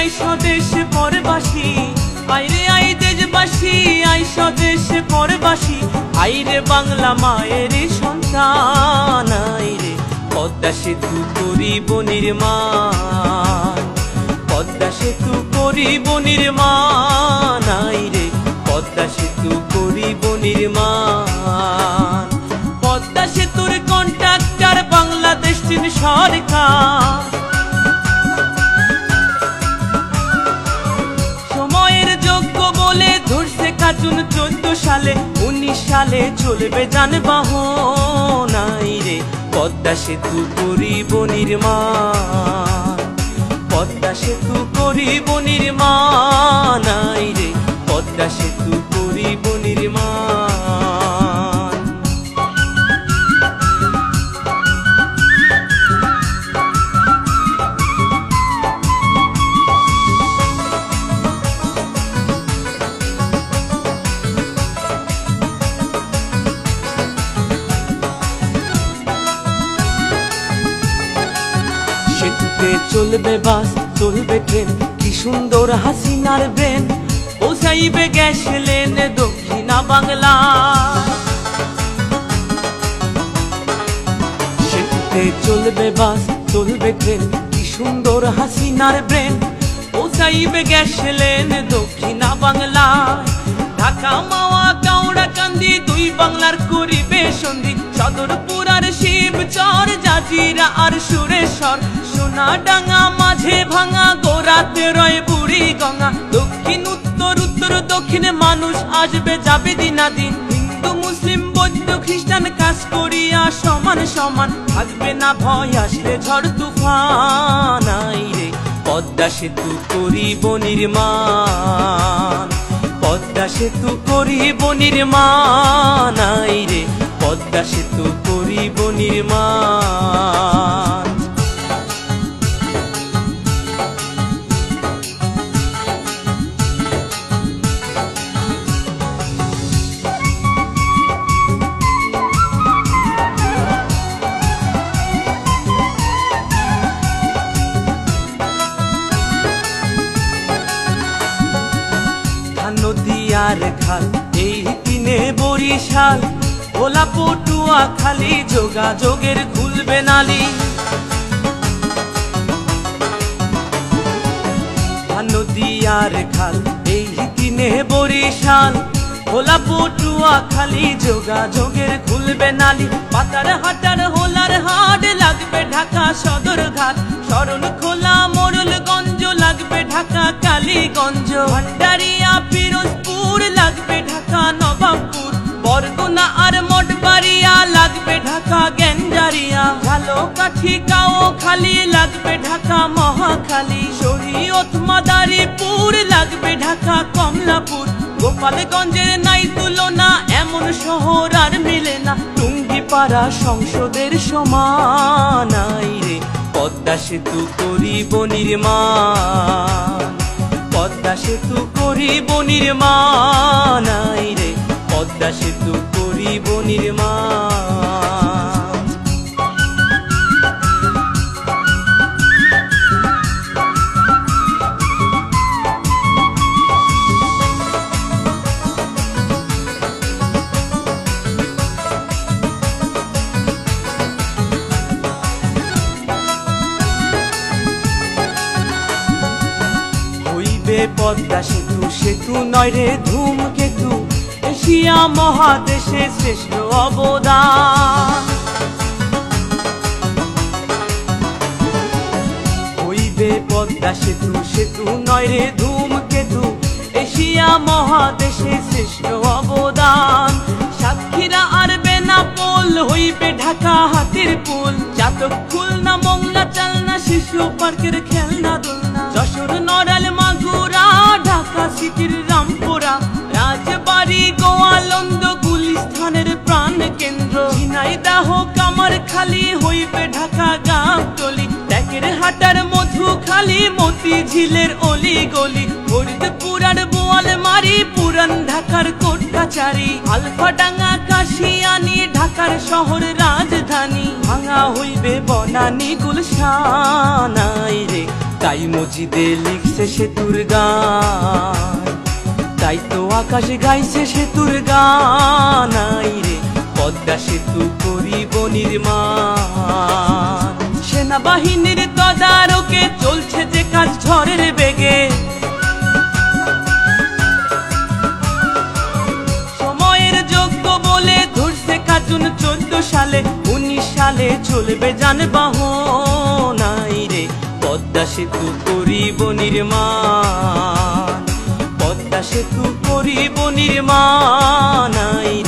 I স্বদেশে পরবাসী, আইরে I দেশবাসী, I স্বদেশে পরবাসী, আইরে বাংলা মায়ের সন্তান, আইরে পদ্মা সেতু করিব নির্মাণ, পদ্মা সেতু করিব নির্মাণ, আইরে পদ্মা সেতু করিব নির্মাণ। পদ্মা সেতুর কন্ট্রাক্টর বাংলাদেশ চীন সরকার, সময়ের যোগ্য বলে ধরছে কাজুন 14 সালে, 19 সালে চলবে যানবাহন, আইরে পদ্মা সেতু করিব নির্মাণ, পদ্মা সেতু করিব নির্মাণ, আইরে পদ্মা সেতু করিব নির্মাণ। সেতুতে চলবে বাস, চলবে ট্রেন, কি সুন্দর হাসিনার ব্রেন, পৌঁছাইবে গ্যাস লেন দক্ষিণা বাংলা। সেতুতে চলবে বাস, চলবে ট্রেন, কি সুন্দর হাসিনার ব্রেন, পৌঁছাইবে গ্যাস লেন দক্ষিণা বাংলা। ঢাকা মাওয়া কাউড়া কান্দি দুই বাংলার করিবে সন্ধি, সদরপুর আর শিবচর, জাজিরা আর সুরেশ্বর, সোনাডাঙ্গা মাঝে ভাঙা, গোরাতে রয় বুড়ি গঙ্গা। দক্ষিণ উত্তর, উত্তর দক্ষিণে মানুষ আসবে যাবে দিনাদিন, হিন্দু মুসলিম বৌদ্ধ খ্রিস্টান কাজ করিয়া সমান সমান, থাকবে না ভয় আসলে ঝড় তুফান, আইরে পদ্মা সেতু করিব নির্মাণ, পদ্মা সেতু করিব নির্মাণ, আইরে পদ্মা সেতু করিব নির্মাণ। নদীয়ার খাল এই কিনে বরিশাল, ভোলা পটুয়া খালি যোগাযোগের খুলবে নালি। নদীয়ার খাল এই কিনে বরিশাল, ভোলা পটুয়া খালি যোগাযোগের খুলবে নালি। পাতার হাটার হোলার হাট লাগবে ঢাকা সদর ঘাট, শরণ খোলা মোরলগঞ্জ লাগবে ঢাকা কালীগঞ্জ, ভান্ডারিয়া পিরোজপুর লাগবে ঢাকা নবাবপুর, বরগুনা আর মঠবাড়িয়া লাগবে ঢাকা গেঞ্জারিয়া, ঝালকাঠি কাও খালি লাগবে ঢাকা মহাখালী, শরীয়ত মাদারীপুর লাগবে ঢাকা কমলাপুর, গোপালগঞ্জের নাই তুলনা এমন শহর আর মিলে না, টুঙ্গিপাড়া সংসদের সমান, আইরে পদ্মা সেতু করিব নির্মাণ, পদ্মা সেতু করিব নির্মাণ, আইরে পদ্মা সেতু করিব নির্মাণ। পদ্মা সেতু সেতু নয় রে ধূমকেতু, এশিয়া মহাদেশে শ্রেষ্ঠ অবদান, হইবে পদ্মা সেতু সেতু নয় রে ধূমকেতু, এশিয়া মহাদেশে শ্রেষ্ঠ অবদান। সাতক্ষীরা আর বেনাপোল হইবে ঢাকা হাতির পুল, চাতক খুলনা মোংলা চালনা শিশু পার্কের খেলনা দোলনা, যশোর নড়াল মাগুরা ঢাকা সিটির রামপুরা, রাজবাড়ি গোয়ালন্দ গুলিস্তানের প্রাণ কেন্দ্র, ঝিনাইদহ কামারখালী হইবে ঢাকা গাবতলী, ট্যাকের হাটার মধুখালী মতিঝিলের অলি গলি, ফরিদপুর আর বোয়ালমারি পুরান ঢাকার কোট কাচারি, আলফাডাঙ্গা কাশিয়ানি ঢাকার শহর রাজধানী, ভাঙা হইবে বনানী গুলশান, আইরে তাই মজিদে লিখছে সেতুর গান, তাই তো আকাশে গাইছে সেতুর গান। রে পদ্মা সেতু করিব নির্মাণ, সেনাবাহিনীর তদারকে চলছে যে কাজ ঝড়ের বেগে। সময়ের যোগ্য বলে ধরছে কার্টুন 14 সালে, 19 সালে চলবে যানবাহন। রে পদ্মা সেতু করিব নির্মাণ, পদ্মা সেতু করিব নির্মাণ।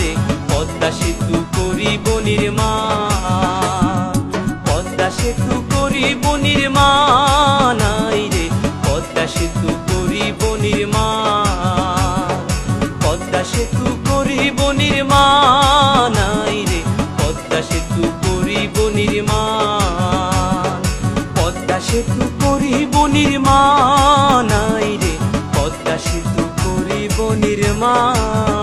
রে পদ্মা সেতু করিব নির্মাণ, পদ্মা সেতু করিব নির্মাণ। রে পদ্মা সেতু করিব নির্মাণ, পদ্মা সেতু করিব নির্মাণ। রে পদ্মা সেতু করিব নির্মাণ, পদ্মা সেতু করিব নির্মাণ। রে পদ্মা সেতু করিব নির্মাণ।